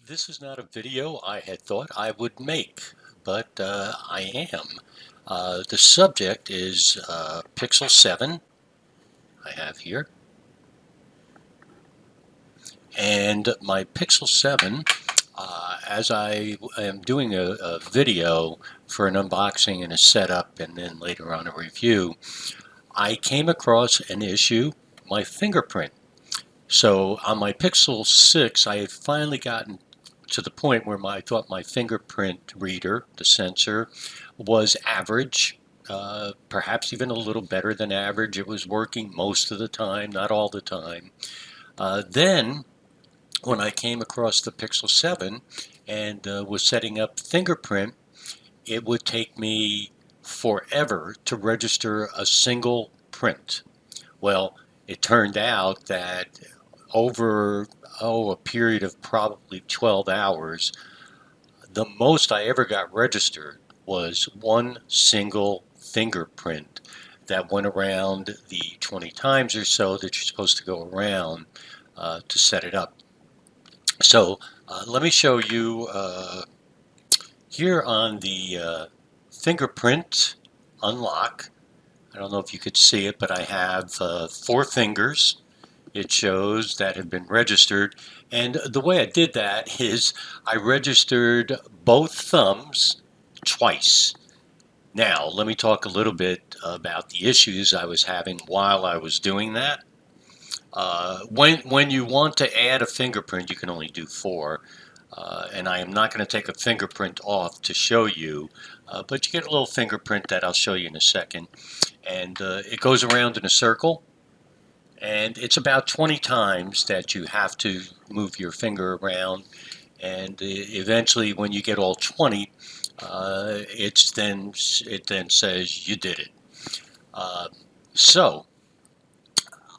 This is not a video I had thought I would make, but I am. The subject is Pixel 7 I have here. And my Pixel 7, as I am doing a video for an unboxing and a setup and then later on a review, I came across an issue, my fingerprint. So on my Pixel 6, I had finally gotten to the point where I thought my fingerprint reader, the sensor, was average, perhaps even a little better than average. It was working most of the time, not all the time. Then, when I came across the Pixel 7 and was setting up fingerprint, it would take me forever to register a single print. Well, it turned out that over a period of probably 12 hours, the most I ever got registered was one single fingerprint that went around the 20 times or so that you're supposed to go around to set it up. So let me show you here on the fingerprint unlock. I don't know if you could see it, but I have 4 fingers. It shows that have been registered. And the way I did that is I registered both thumbs twice. Now, let me talk a little bit about the issues I was having while I was doing that. When you want to add a fingerprint, you can only do 4. And I am not going to take a fingerprint off to show you, but you get a little fingerprint that I'll show you in a second. And it goes around in a circle. And it's about 20 times that you have to move your finger around. And eventually, when you get all 20, it then says you did it. So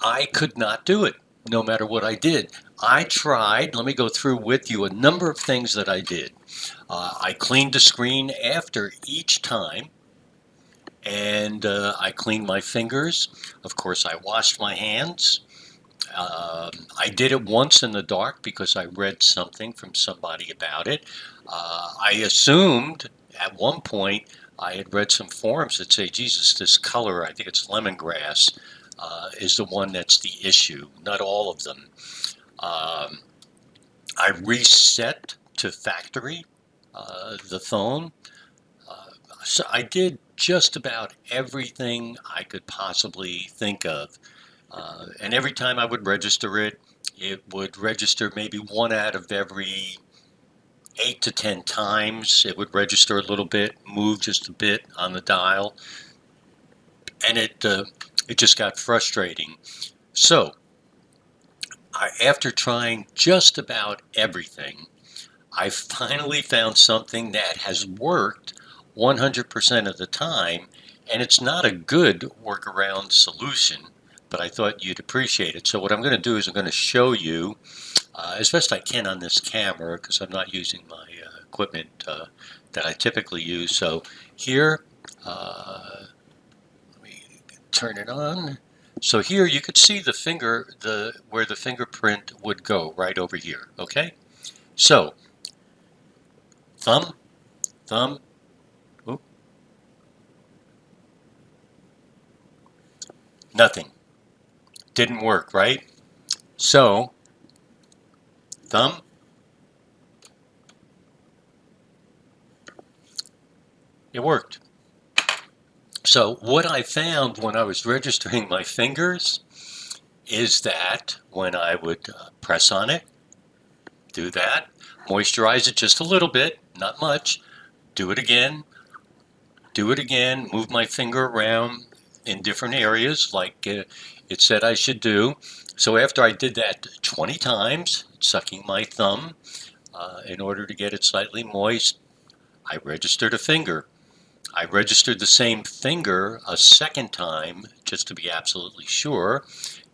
I could not do it, no matter what I did. I tried. Let me go through with you a number of things that I did. I cleaned the screen after each time. And I cleaned my fingers. Of course, I washed my hands. I did it once in the dark because I read something from somebody about it. I assumed at one point I had read some forums that say, Jesus, this color, I think it's lemongrass, is the one that's the issue, not all of them. I reset to factory the phone. So I did just about everything I could possibly think of. And every time I would register it, it would register maybe 1 out of every 8 to 10 times. It would register a little bit, move just a bit on the dial, and it just got frustrating. So after trying just about everything, I finally found something that has worked 100% of the time, and it's not a good workaround solution, but I thought you'd appreciate it. So what I'm going to do is I'm going to show you as best I can on this camera, because I'm not using my equipment that I typically use. So here, let me turn it on. So here you could see the finger, where the fingerprint would go right over here. Okay, so thumb, thumb. Oop, nothing. Didn't work, right? So thumb, it worked. So what I found when I was registering my fingers is that when I would press on it, do that, moisturize it just a little bit, not much, do it again, move my finger around in different areas like it said I should do. So after I did that 20 times, sucking my thumb in order to get it slightly moist, I registered a finger. I registered the same finger a second time just to be absolutely sure.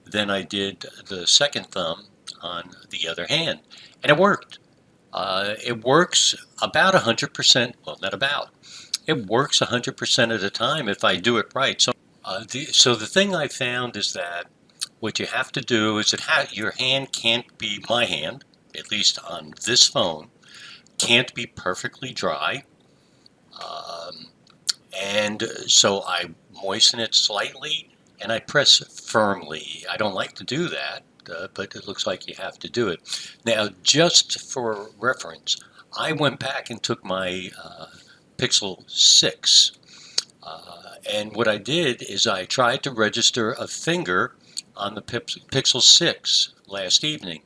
Then I did the second thumb on the other hand, and it worked. It works about 100%, well, not about. It works 100% of the time if I do it right. So the thing I found is that what you have to do is your hand can't be my hand. at least on this phone, can't be perfectly dry. And so I moisten it slightly and I press firmly. I don't like to do that, but it looks like you have to do it. Now, just for reference, I went back and took my Pixel 6. And what I did is I tried to register a finger on the Pixel 6 last evening.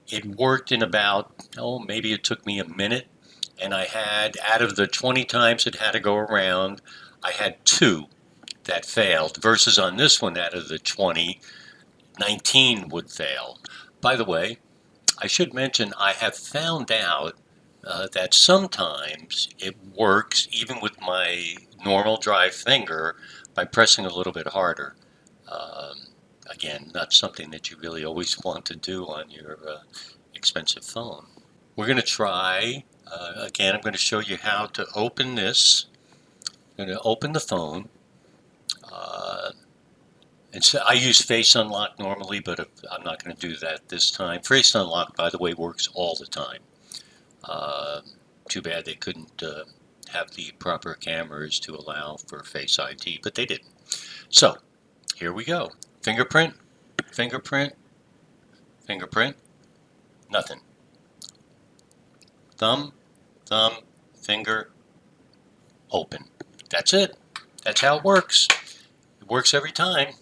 It worked in about, maybe it took me a minute. And I had, out of the 20 times it had to go around, I had 2 that failed, versus on this one, out of the 20, 19 would fail. By the way, I should mention I have found out that sometimes it works even with my normal dry finger by pressing a little bit harder. Um, Again, not something that you really always want to do on your expensive phone. We're going to try, again, I'm going to show you how to open this. I'm going to open the phone. Uh, and so I use Face Unlock normally, but I'm not going to do that this time. Face Unlock, by the way, works all the time. Uh, Too bad they couldn't have the proper cameras to allow for Face ID, but they didn't. So here we go. Fingerprint, fingerprint, fingerprint, nothing. Thumb, thumb, finger, open. That's it. That's how it works. It works every time.